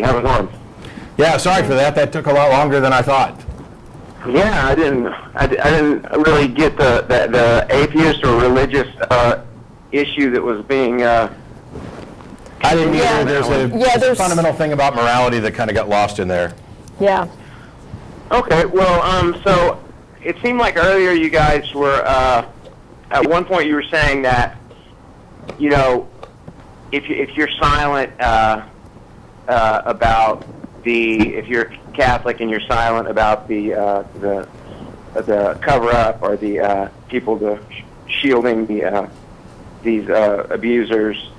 How's it going? Yeah, sorry for that. That took a lot longer than I thought. Yeah, I didn't really get the atheist or religious issue that was being. I didn't either. There's a fundamental thing about morality that kind of got lost in there. Yeah. Okay. Well, so it seemed like earlier you guys were at one point you were saying that, you know, if you're silent about if you're Catholic and you're silent about the cover-up or the people shielding these abusers,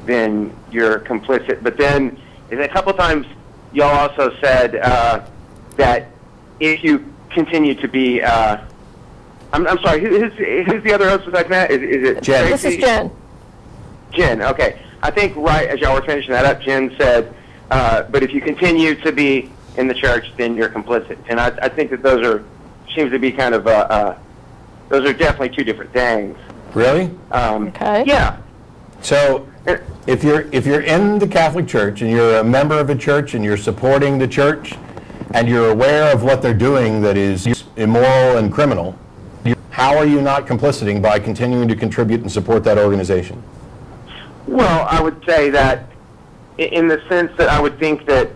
then you're complicit. But then a couple times y'all also said that if you continue to be, I'm sorry, who's the other host besides Matt? Is it Jen? This is Jen. Jen, okay. I think right as y'all were finishing that up, Jen said, but if you continue to be in the church, then you're complicit. And I think that those seems to be kind of, those are definitely two different things. Really? Okay. Yeah. So if you're in the Catholic Church and you're a member of a church and you're supporting the church and you're aware of what they're doing that is immoral and criminal, how are you not compliciting by continuing to contribute and support that organization? Well, I would say that in the sense that I wouldn't think that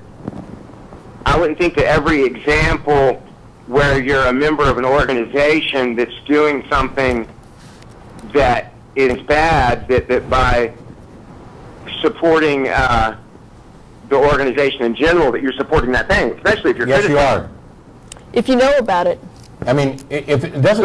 every example where you're a member of an organization that's doing something that is bad, that by supporting the organization in general, that you're supporting that thing, especially if you're Yes, you are. If you know about it. I mean, if it doesn't.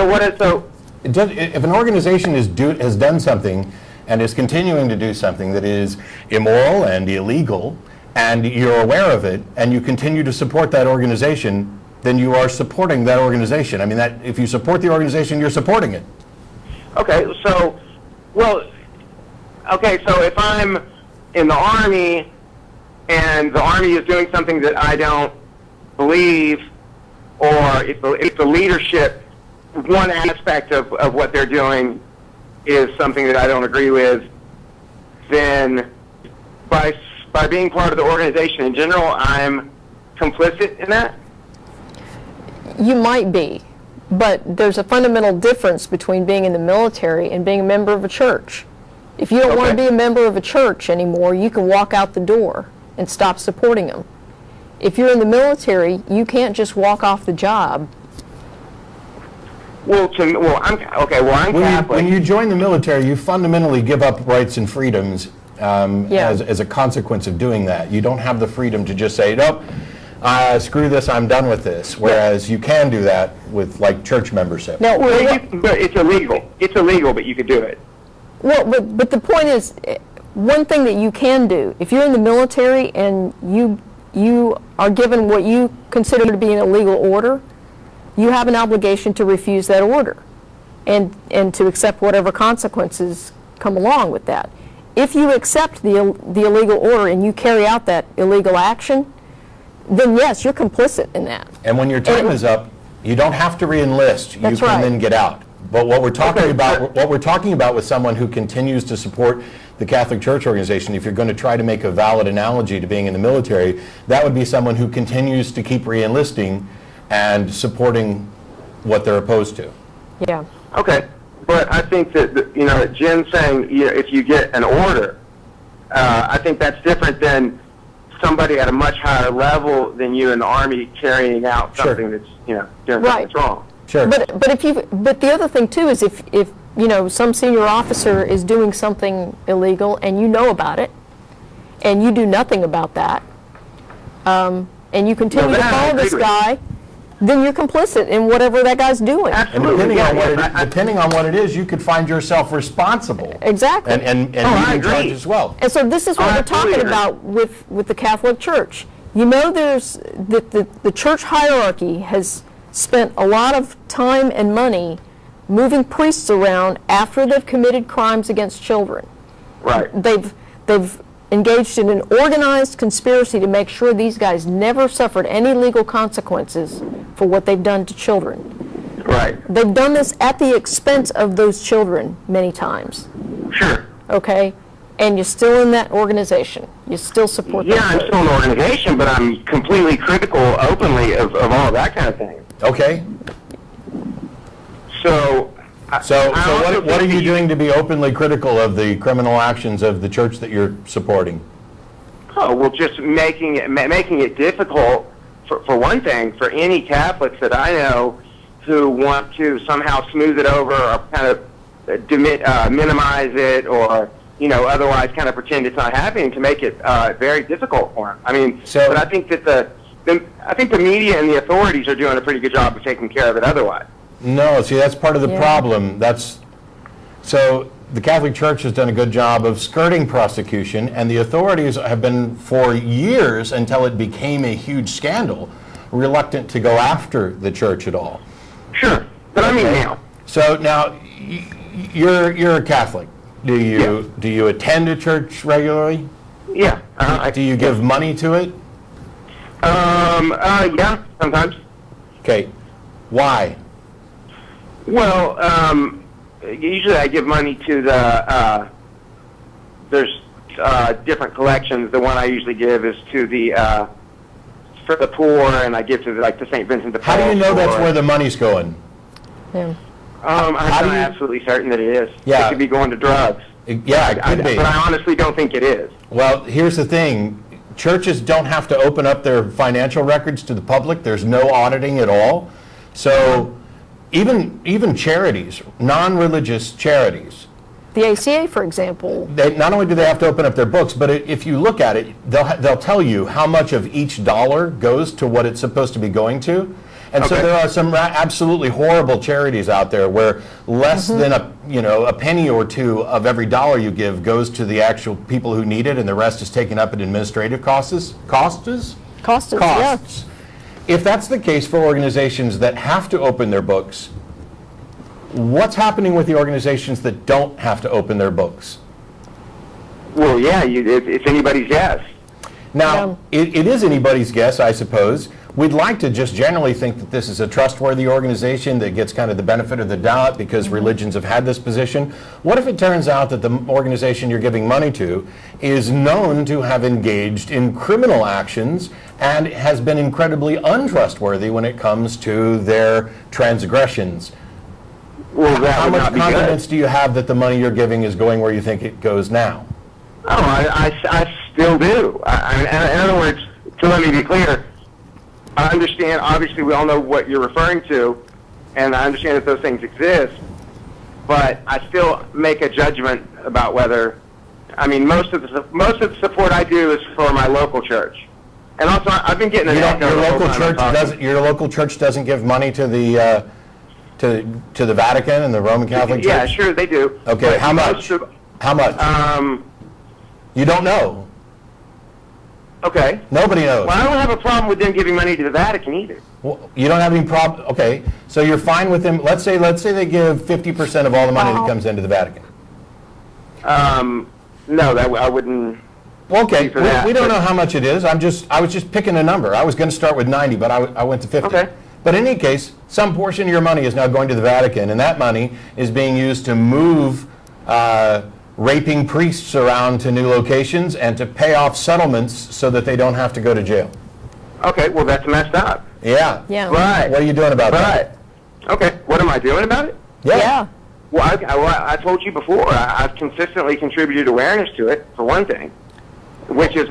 If an organization has done something and is continuing to do something that is immoral and illegal, and you're aware of it, and you continue to support that organization, then you are supporting that organization. I mean, that if you support the organization, you're supporting it. Okay, so if I'm in the Army and the Army is doing something that I don't believe, or if the leadership, one aspect of what they're doing is something that I don't agree with, then by being part of the organization in general, I'm complicit in that? You might be, but there's a fundamental difference between being in the military and being a member of a church. If you don't want to be a member of a church anymore, you can walk out the door and stop supporting them. If you're in the military, you can't just walk off the job. I'm Catholic. When you join the military, you fundamentally give up rights and freedoms as a consequence of doing that. You don't have the freedom to just say, nope, screw this, I'm done with this. Whereas you can do that with, like, church membership. No, but it's illegal. It's illegal, but you could do it. Well, but the point is, one thing that you can do, if you're in the military and you are given what you consider to be an illegal order, you have an obligation to refuse that order and to accept whatever consequences come along with that. If you accept the illegal order and you carry out that illegal action, then yes, you're complicit in that. And when your time is up, you don't have to re-enlist. You can then get out. But what we're talking about with someone who continues to support the Catholic Church organization, if you're going to try to make a valid analogy to being in the military, that would be someone who continues to keep re-enlisting and supporting what they're opposed to. Yeah. Okay, but I think that Jen's saying if you get an order, I think that's different than somebody at a much higher level than you in the Army carrying out something that's doing something that's wrong. Sure. But the other thing too is if some senior officer is doing something illegal and you know about it, and you do nothing about that, and you continue to follow this guy, then you're complicit in whatever that guy's doing. Absolutely. And depending on what it is, you could find yourself responsible. Exactly. And leading charge as well. And so this is what we're talking about with the Catholic Church. You know, the church hierarchy has spent a lot of time and money moving priests around after they've committed crimes against children. Right. They've engaged in an organized conspiracy to make sure these guys never suffered any legal consequences for what they've done to children. Right. They've done this at the expense of those children many times. Sure. Okay? And you're still in that organization. You still support that. Yeah, I'm still an organization, but I'm completely critical openly of all that kind of thing. Okay. So what are you doing to be openly critical of the criminal actions of the church that you're supporting? Oh, well, just making it difficult, for one thing, for any Catholics that I know who want to somehow smooth it over or kind of minimize it or, you know, otherwise kind of pretend it's not happening, to make it very difficult for them. I mean, but I think that I think the media and the authorities are doing a pretty good job of taking care of it otherwise. No, see, that's part of the problem. So the Catholic Church has done a good job of skirting prosecution, and the authorities have been, for years, until it became a huge scandal, reluctant to go after the church at all. Sure, but I mean now. So now, you're a Catholic. Do you attend a church regularly? Yeah. Do you give money to it? Yeah, sometimes. Okay. Why? Well, usually I give money to the, there's different collections. The one I usually give is to the, for the poor, and I give to the St. Vincent de Paul. How do you know that's where the money's going? Yeah. I'm absolutely certain that it is. Yeah. It could be going to drugs. Yeah, it could be. But I honestly don't think it is. Well, here's the thing. Churches don't have to open up their financial records to the public. There's no auditing at all. So even charities, non-religious charities, The ACA, for example. not only do they have to open up their books, but if you look at it, they'll tell you how much of each dollar goes to what it's supposed to be going to. And so there are some absolutely horrible charities out there where less than a penny or two of every dollar you give goes to the actual people who need it, and the rest is taken up in administrative costs. Yeah. If that's the case for organizations that have to open their books, what's happening with the organizations that don't have to open their books? Well, yeah, it's anybody's guess. Now, it is anybody's guess, I suppose. We'd like to just generally think that this is a trustworthy organization that gets kind of the benefit of the doubt because religions have had this position. What if it turns out that the organization you're giving money to is known to have engaged in criminal actions and has been incredibly untrustworthy when it comes to their transgressions? Well, how much confidence do you have that the money you're giving is going where you think it goes now? Oh, I still do. In other words, to let me be clear, I understand, obviously we all know what you're referring to, and I understand that those things exist, but I still make a judgment about whether, I mean, most of the support I do is for my local church. And also, I've been getting your local church doesn't give money to the to the Vatican and the Roman Catholic Church? Yeah, sure they do. Okay, but how much? How much? You don't know. Okay. Nobody knows. Well, I don't have a problem with them giving money to the Vatican either. Well, you don't have any problem. Okay, so you're fine with them. Let's say they give 50% of all the money that comes into the Vatican. No, I wouldn't. Okay, we don't know how much it is. I was just picking a number. I was going to start with 90, but I went to 50. Okay. But in any case, some portion of your money is now going to the Vatican, and that money is being used to move raping priests around to new locations and to pay off settlements so that they don't have to go to jail. Okay, well, that's messed up. Yeah. Yeah. Right. What are you doing about that? Okay, what am I doing about it? Yeah. Well, I told you before, I've consistently contributed awareness to it, for one thing, which is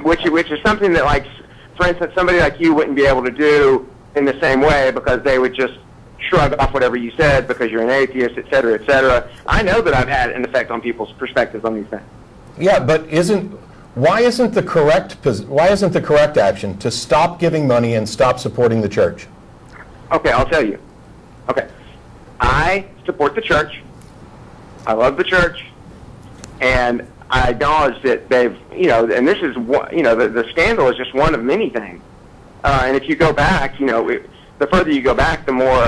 something that, like, for instance, somebody like you wouldn't be able to do in the same way because they would just shrug off whatever you said because you're an atheist, et cetera, et cetera. I know that I've had an effect on people's perspectives on these things. Yeah, but why isn't the correct action to stop giving money and stop supporting the church? Okay, I'll tell you. Okay, I support the church. I love the church, and I acknowledge that they've, and this is, the scandal is just one of many things. And if you go back, the further you go back, the more,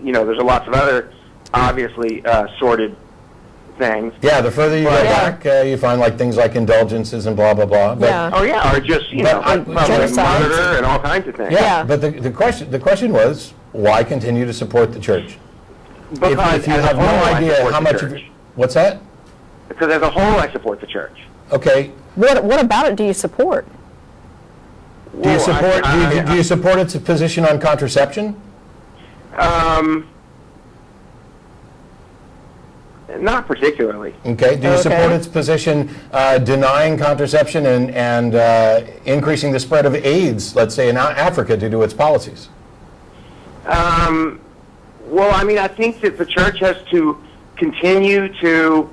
there's lots of other, obviously, sordid things. Yeah, the further you go back, you find things like indulgences and blah, blah, blah. But, or just, murder and all kinds of things. Yeah, but the question was, why continue to support the church? Because if you have no idea how much of it, what's that? Because as a whole, I support the church. Okay. What about it do you support? Do you support do you support its position on contraception? Not particularly. Okay. Do you support its position denying contraception and increasing the spread of AIDS, let's say in Africa, due to its policies? Well, I mean, I think that the church has to continue to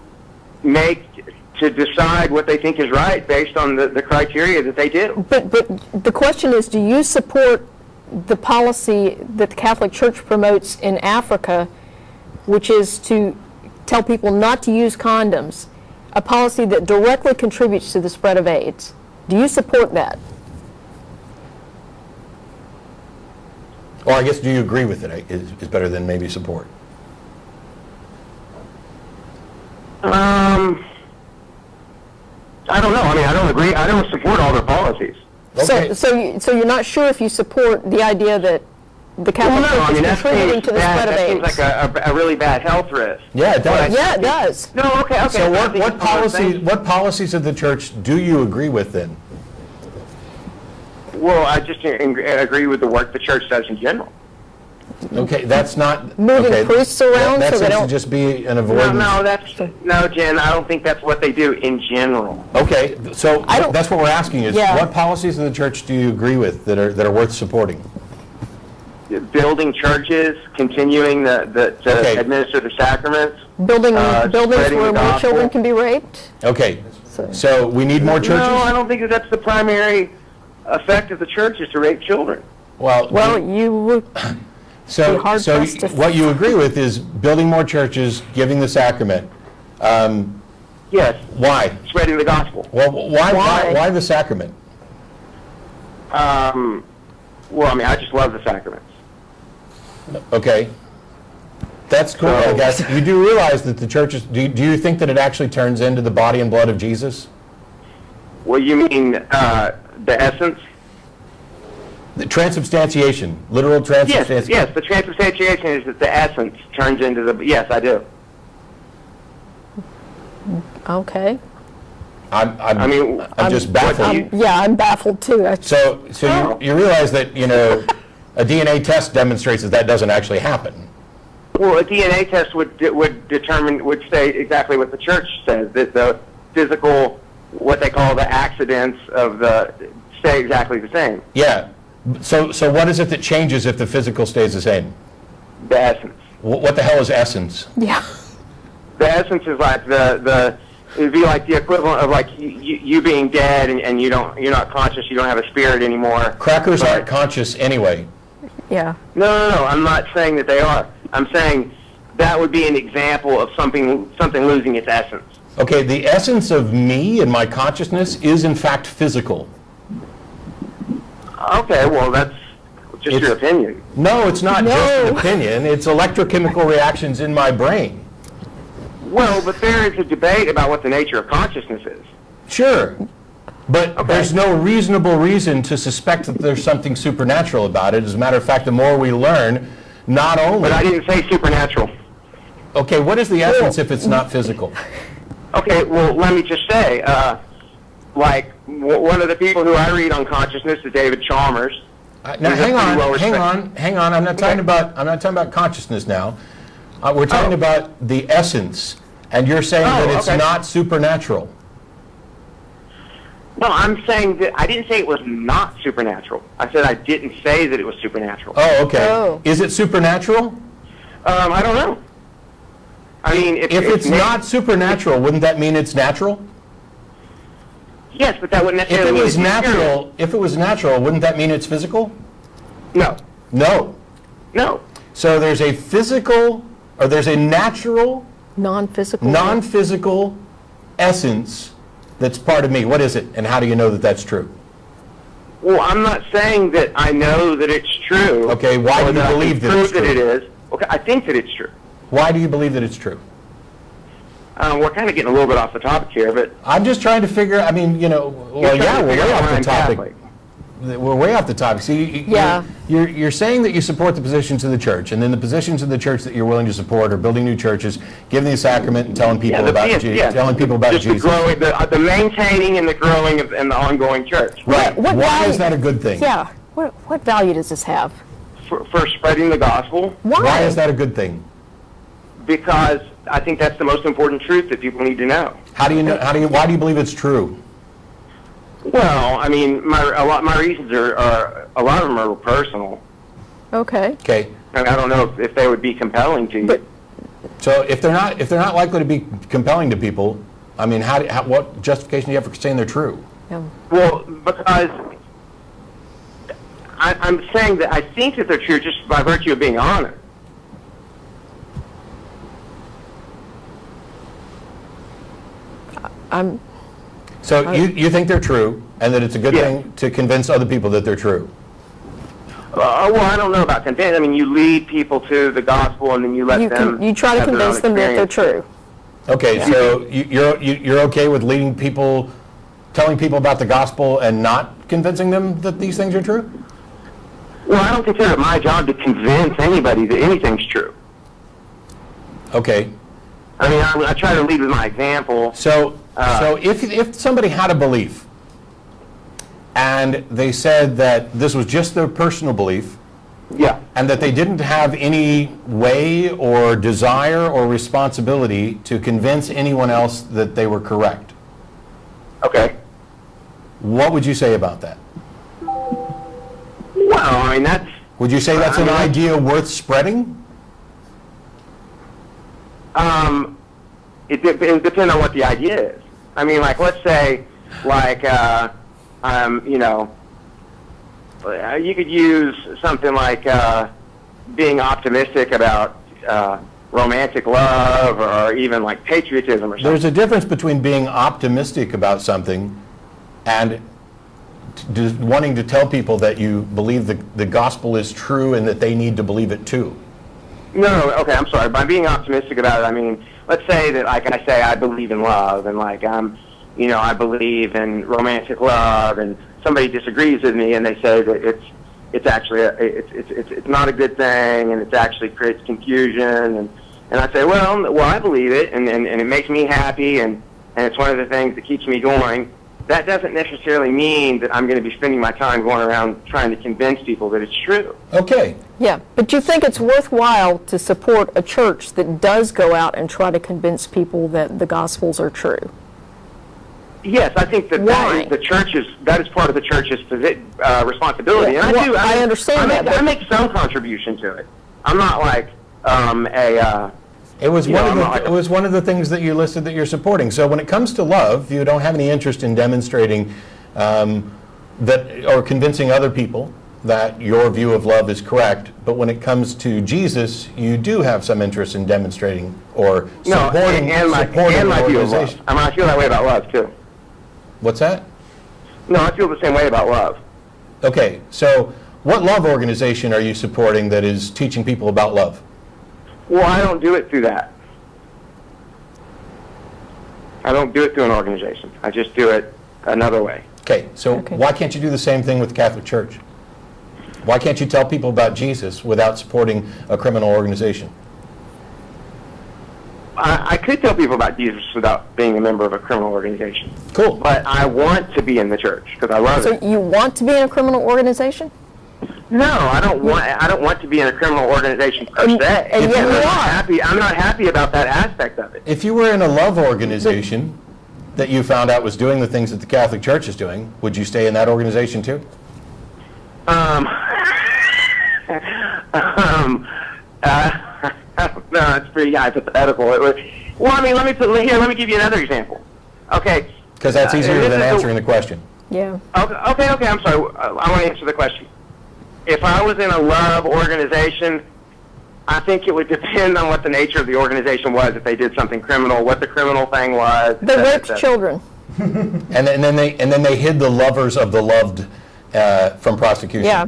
decide what they think is right based on the criteria that they do. But the question is, do you support the policy that the Catholic Church promotes in Africa, which is to tell people not to use condoms, a policy that directly contributes to the spread of AIDS? Do you support that? Or I guess, do you agree with it? Is better than maybe support. I don't know. I mean, I don't agree. I don't support all their policies. Okay. So you're not sure if you support the idea that the Catholic Church is contributing to the spread of AIDS? That seems like a really bad health risk. Yeah, it does. Yeah, it does. No, okay. So what policies of the church do you agree with then? Well, I just agree with the work the church does in general. Okay, that's not moving priests around that so they seems don't. to just be an avoidance. No, Jen. I don't think that's what they do in general. Okay, so that's what we're asking is what policies of the church do you agree with that are worth supporting? Building churches, continuing to administer the sacraments. Buildings where more children can be raped. Okay, so we need more churches? No, I don't think that's the primary effect of the church is to rape children. Well, you would. So what you agree with is building more churches, giving the sacrament. Yes. Why? Spreading the gospel. Well, why the sacrament? Well, I mean, I just love the sacraments. Okay. That's cool, I guess. You do realize that the church is, do you think that it actually turns into the body and blood of Jesus? Well, you mean the essence? The transubstantiation, literal transubstantiation. Yes, the transubstantiation is that the essence turns into the, yes, I do. Okay. I'm just baffled. I'm baffled too. So you realize that, a DNA test demonstrates that doesn't actually happen. Well, a DNA test would say exactly what the church says, that the physical, what they call the accidents stay exactly the same. Yeah. So what is it that changes if the physical stays the same? The essence. What the hell is essence? Yeah. The essence is like it'd be like the equivalent of like you being dead and you're not conscious, you don't have a spirit anymore. Crackers aren't conscious anyway. Yeah. No, I'm not saying that they are. I'm saying that would be an example of something losing its essence. Okay, the essence of me and my consciousness is in fact physical. Okay, well, that's just your opinion. No, it's not just an opinion. It's electrochemical reactions in my brain. Well, but there is a debate about what the nature of consciousness is. Sure. But there's no reasonable reason to suspect that there's something supernatural about it. As a matter of fact, the more we learn, not only... But I didn't say supernatural. Okay, what is the essence if it's not physical? Okay, well, let me just say, one of the people who I read on consciousness is David Chalmers. Now, hang on. I'm not talking about consciousness now. We're talking about the essence, and you're saying that it's not supernatural. No, I'm saying that I didn't say it was not supernatural. I said I didn't say that it was supernatural. Oh, okay. Oh. Is it supernatural? I don't know. I mean, if it's not supernatural, wouldn't that mean it's natural? Yes, but that wouldn't necessarily mean it's natural. If it was natural, wouldn't that mean it's physical? No. No. No. So there's a physical, or there's a natural, non-physical essence that's part of me. What is it, and how do you know that that's true? Well, I'm not saying that I know that it's true. Okay, why do you believe that it's true? That it is. Okay, I think that it's true. Why do you believe that it's true? We're kind of getting a little bit off the topic here, but... I'm just trying to figure, we're way off the topic. we're way off the topic. See, Yeah. you're saying that you support the positions of the church, and then the positions of the church that you're willing to support are building new churches, giving the sacrament, and telling people about telling people about just Jesus. The maintaining and the growing and the ongoing church. Right. What Why value, is that a good thing? Yeah. What value does this have? For spreading the gospel. Why is that a good thing? Because I think that's the most important truth that people need to know. How do you know? Why do you believe it's true? Well, I mean, my reasons are a lot of them are personal. Okay. Okay. I mean, I don't know if they would be compelling to you. But- So if they're not likely to be compelling to people, I mean, what justification do you have for saying they're true? Yeah. Well, because I'm saying that I think that they're true just by virtue of being honest. So you think they're true, and that it's a good Yeah. thing to convince other people that they're true? Well, I don't know about convince. I mean, you lead people to the gospel, and then you let them. You try to have their convince own them that they're experience. true. Okay, so you're okay with leading people, telling people about the gospel, and not convincing them that these things are true? Well, I don't consider it my job to convince anybody that anything's true. Okay. I mean, I try to lead with my example. So if somebody had a belief, and they said that this was just their personal belief, Yeah. and that they didn't have any way or desire or responsibility to convince anyone else that they were correct, Okay. what would you say about that? Well, I mean, that's. Would you say that's an idea worth spreading? It depends on what the idea is. I mean, like, let's say, like, you know, you could use something like being optimistic about romantic love, or even like patriotism or something. There's a difference between being optimistic about something and wanting to tell people that you believe the gospel is true and that they need to believe it too. No, okay, I'm sorry. By being optimistic about it, I mean, let's say that, like, I say I believe in love, and like you know, I believe in romantic love, and somebody disagrees with me, and they say that it's actually it's not a good thing, and it actually creates confusion, and I say, well, I believe it, and it makes me happy, and it's one of the things that keeps me going. That doesn't necessarily mean that I'm going to be spending my time going around trying to convince people that it's true. Okay. Yeah, but you think it's worthwhile to support a church that does go out and try to convince people that the Gospels are true? Yes, I think that Why? that is part of the church's responsibility. Yeah, And well, I understand that, but- I make some contribution to it. I'm not like It was You know, one of I'm the not like it was one of the things that you listed that you're supporting. So when it comes to love, you don't have any interest in demonstrating that or convincing other people that your view of love is correct. But when it comes to Jesus, you do have some interest in demonstrating or supporting my an view of love. organization. I mean, I feel that way about love too. What's that? No, I feel the same way about love. Okay, so what love organization are you supporting that is teaching people about love? Well, I don't do it through that. I don't do it through an organization. I just do it another way. Okay, so Okay. why can't you do the same thing with the Catholic Church? Why can't you tell people about Jesus without supporting a criminal organization? I could tell people about Jesus without being a member of a criminal organization. Cool. But I want to be in the church because I love So it. you want to be in a criminal organization? No, I don't want to be in a criminal organization per se. and yet you are. I'm not happy about that aspect of it. If you were in a love organization that you found out was doing the things that the Catholic Church is doing, would you stay in that organization too? No, it's pretty hypothetical. Well, I mean, let me give you another example. Okay. Because that's easier and this than is answering the question. Yeah. Okay, I'm sorry. I want to answer the question. If I was in a love organization, I think it would depend on what the nature of the organization was. If they did something criminal, what the criminal thing was. They raped children. And then they hid the lovers of the loved from prosecution. Yeah.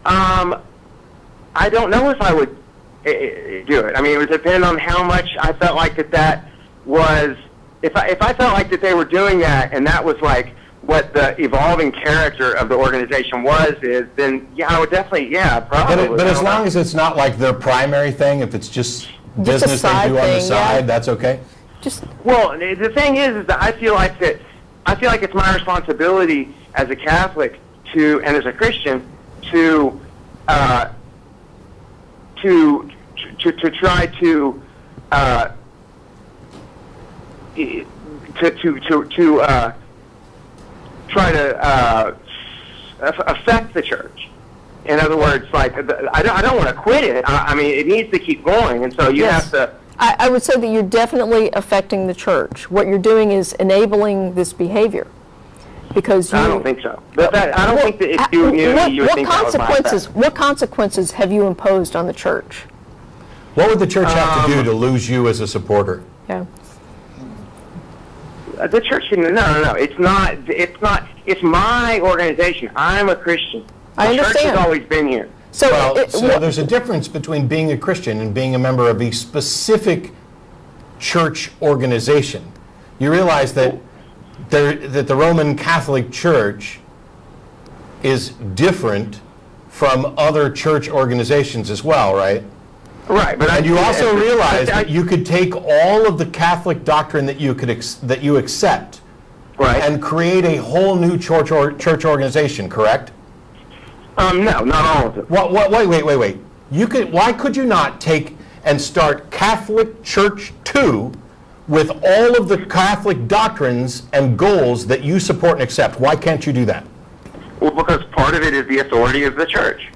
I don't know if I would do it. I mean, it would depend on how much I felt like that was. If I felt like that they were doing that, and that was like what the evolving character of the organization is, then yeah, I would definitely, yeah, probably. But as long as it's not like their primary thing, if it's just business they do on the side, that's okay? Well, the thing is that I feel like it's my responsibility as a Catholic and as a Christian to try to affect the church. In other words, like I don't want to quit it. I mean, it needs to keep going, and so you have to. I would say that you're definitely affecting the church. What you're doing is enabling this behavior, because I don't think so. But I don't think that if you would think that was my effect. What consequences have you imposed on the church? What would the church have to do to lose you as a supporter? Yeah. The church shouldn't. No. It's not. It's my organization. I'm a Christian. I understand. The church has always been here. So there's a difference between being a Christian and being a member of a specific church organization. You realize that the Roman Catholic Church is different from other church organizations as well, right? Right, and you also realize that you could take all of the Catholic doctrine that you accept, right, and create a whole new church organization, correct? No, not all of it. Wait. Why could you not take and start Catholic Church 2 with all of the Catholic doctrines and goals that you support and accept? Why can't you do that? Well, because part of it is the authority of the church,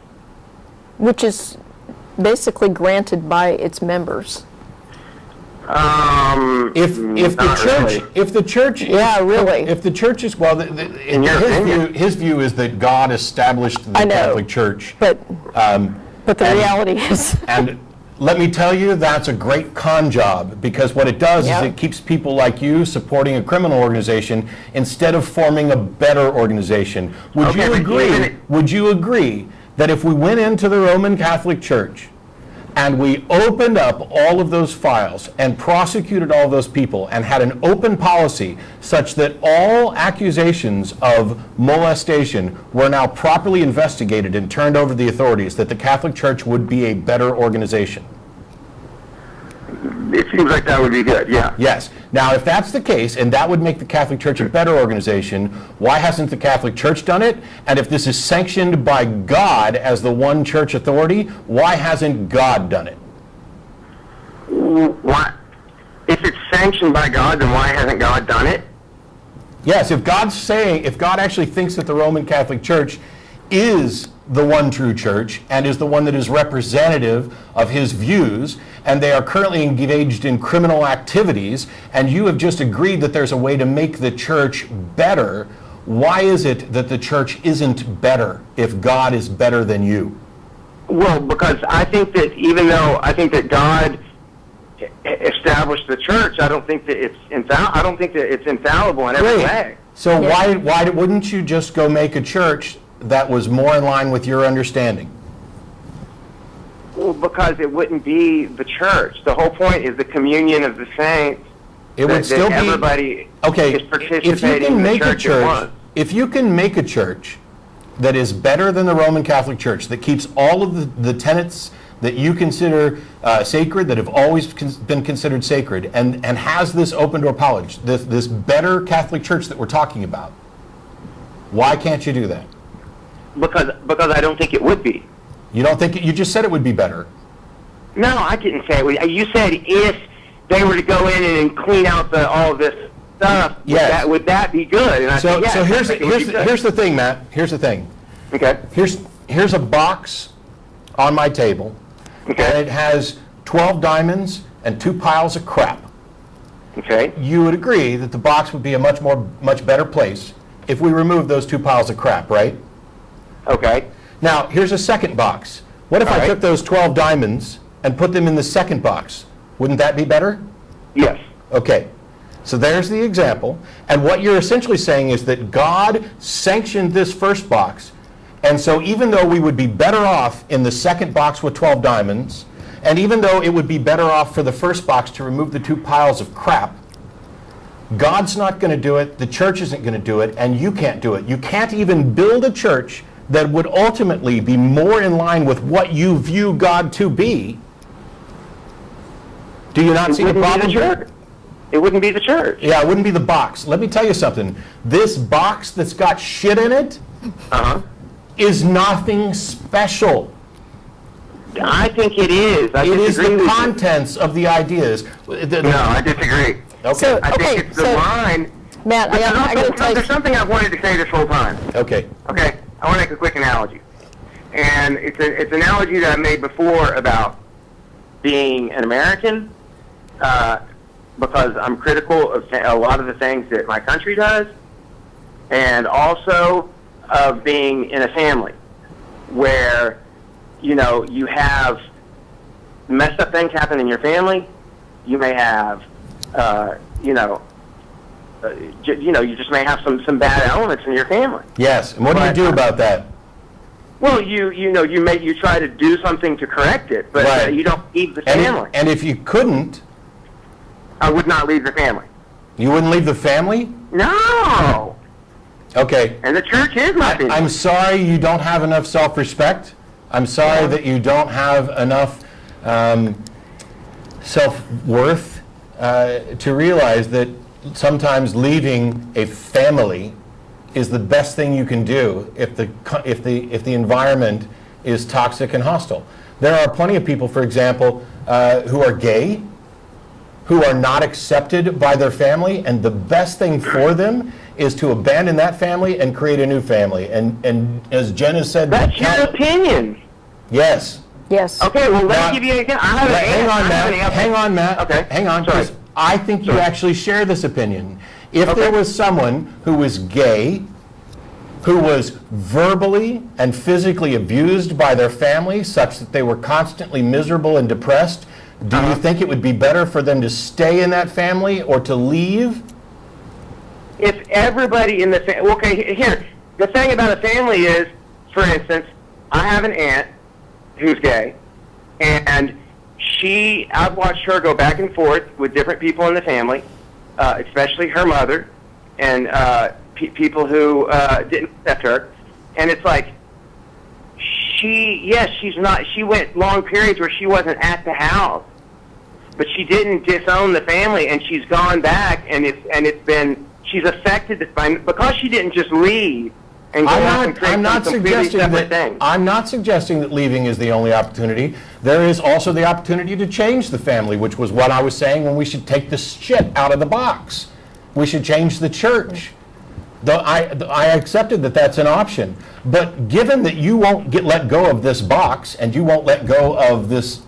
which is basically granted by its members. If the church is, well, his view is that God established the Catholic Church. But the reality is, and let me tell you, that's a great con job, because what it does is it keeps people like you supporting a criminal organization instead of forming a better organization. Would you agree that if we went into the Roman Catholic Church and we opened up all of those files and prosecuted all those people and had an open policy such that all accusations of molestation were now properly investigated and turned over to the authorities, that the Catholic Church would be a better organization? It seems like that would be good, yeah. Yes. Now, if that's the case, and that would make the Catholic Church a better organization, why hasn't the Catholic Church done it? And if this is sanctioned by God as the one church authority, why hasn't God done it? Why? If it's sanctioned by God, then why hasn't God done it? Yes, if God actually thinks that the Roman Catholic Church is the one true church and is the one that is representative of his views, and they are currently engaged in criminal activities, and you have just agreed that there's a way to make the church better, why is it that the church isn't better if God is better than you? Well, because I think that even though I think that God established the church, I don't think that it's infallible in every way. So why wouldn't you just go make a church that was more in line with your understanding? Well, because it wouldn't be the church. The whole point is the communion of the saints. It would still be everybody is participating if you can in make the church at once. If you can make a church that is better than the Roman Catholic Church, that keeps all of the tenets that you consider sacred, that have always been considered sacred, and has this open door policy, this better Catholic Church that we're talking about, why can't you do that? Because I don't think it would be. You don't think you just said it would be better? No, I didn't say it would. You said if they were to go in and clean out all of this stuff, would that be good? And I said, yes, so here's the thing, Matt. Here's the thing. Okay. Here's a box on my table, and it has 12 diamonds and 2 piles of crap. Okay. You would agree that the box would be a much better place if we removed those 2 piles of crap, right? Okay. Now, here's a second box. What if I took those 12 diamonds and put them in the second box? Wouldn't that be better? Yes. Okay. So there's the example. And what you're essentially saying is that God sanctioned this first box. And so even though we would be better off in the second box with 12 diamonds, and even though it would be better off for the first box to remove the 2 piles of crap, God's not going to do it, the church isn't going to do it, and you can't do it. You can't even build a church that would ultimately be more in line with what you view God to be. Do you not see the problem? It wouldn't be the church. Yeah, it wouldn't be the box. Let me tell you something. This box that's got shit in it is nothing special. I think it is. It is the contents of the ideas. No, I disagree. Okay. So, I think it's the line. Matt, I got to tell you. There's something I've wanted to say this whole time. Okay. Okay, I want to make a quick analogy. And it's an analogy that I made before about being an American, because I'm critical of a lot of the things that my country does, and also of being in a family where, you know, you have messed up things happen in your family. You may have, you just may have some bad elements in your family. Yes, and what do you do about that? Well, you try to do something to correct it, but right. You don't leave the family. And if you couldn't, I would not leave the family. You wouldn't leave the family? No. Okay. And the church is my family. I'm sorry you don't have enough self-respect. I'm sorry that you don't have enough self-worth to realize that sometimes leaving a family is the best thing you can do if the environment is toxic and hostile. There are plenty of people, for example, who are gay, who are not accepted by their family, and the best thing for them is to abandon that family and create a new family. And as Jen has said, that's your opinion. Yes. Yes. Okay. Well, let me give you an example. Hang on, Matt. Okay. Hang on. Sorry. I think you actually share this opinion. If there was someone who was gay, who was verbally and physically abused by their family such that they were constantly miserable and depressed, do you think it would be better for them to stay in that family or to leave? If everybody in the family... Okay, here. The thing about a family is, for instance, I have an aunt who's gay, and I've watched her go back and forth with different people in the family, especially her mother, and people who didn't accept her. And it's like, she went long periods where she wasn't at the house, but she didn't disown the family, and she's gone back, and she's affected because she didn't just leave and go off and create some completely separate thing. I'm not suggesting that leaving is the only opportunity. There is also the opportunity to change the family, which was what I was saying when we should take the shit out of the box. We should change the church. I accepted that that's an option. But given that you won't let go of this box, and you won't let go of this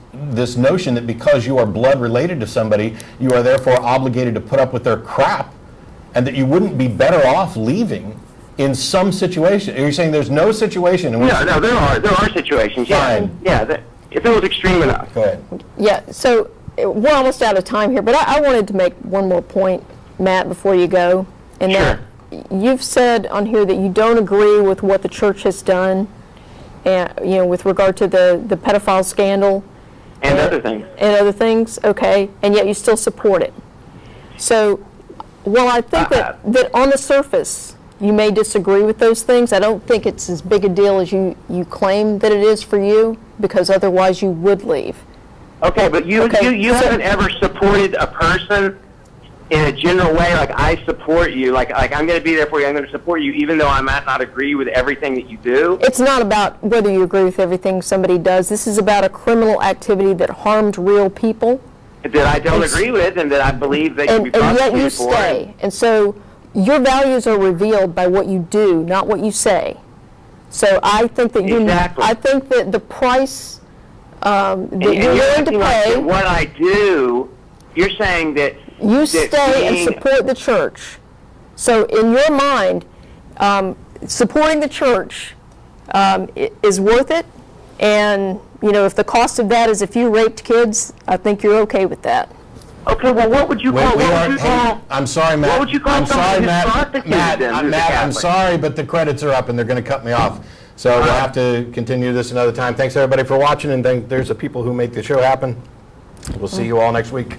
notion that because you are blood related to somebody, you are therefore obligated to put up with their crap, and that you wouldn't be better off leaving in some situation. Are you saying there's no situation in which... No, there are situations. Fine. Yeah, if it was extreme enough. Go ahead. Yeah, so we're almost out of time here, but I wanted to make one more point, Matt, before you go. And sure. that you've said on here that you don't agree with what the church has done, and with regard to the pedophile scandal. And other things. And other things, okay, and yet you still support it. So, while I think that on the surface you may disagree with those things, I don't think it's as big a deal as you claim that it is for you, because otherwise you would leave. Okay, but you haven't ever supported a person in a general way, like I support you, like I'm going to be there for you, I'm going to support you, even though I might not agree with everything that you do. It's not about whether you agree with everything somebody does. This is about a criminal activity that harmed real people. That I don't agree with, and that I believe they should be prosecuted for. And yet you stay. And so your values are revealed by what you do, not what you say. So I think that I think that the price that you're willing to pay. What I do, you're saying that you stay and support the church. So in your mind, supporting the church is worth it, and if the cost of that is a few raped kids, I think you're okay with that. Okay, well, what would you call? I'm sorry, Matt. What would you call I'm sorry, Matt. Matt, I'm sorry, but the credits are up and they're going to cut me off. So we'll have to continue this another time. Thanks everybody for watching, and there's the people who make the show happen. We'll see you all next week.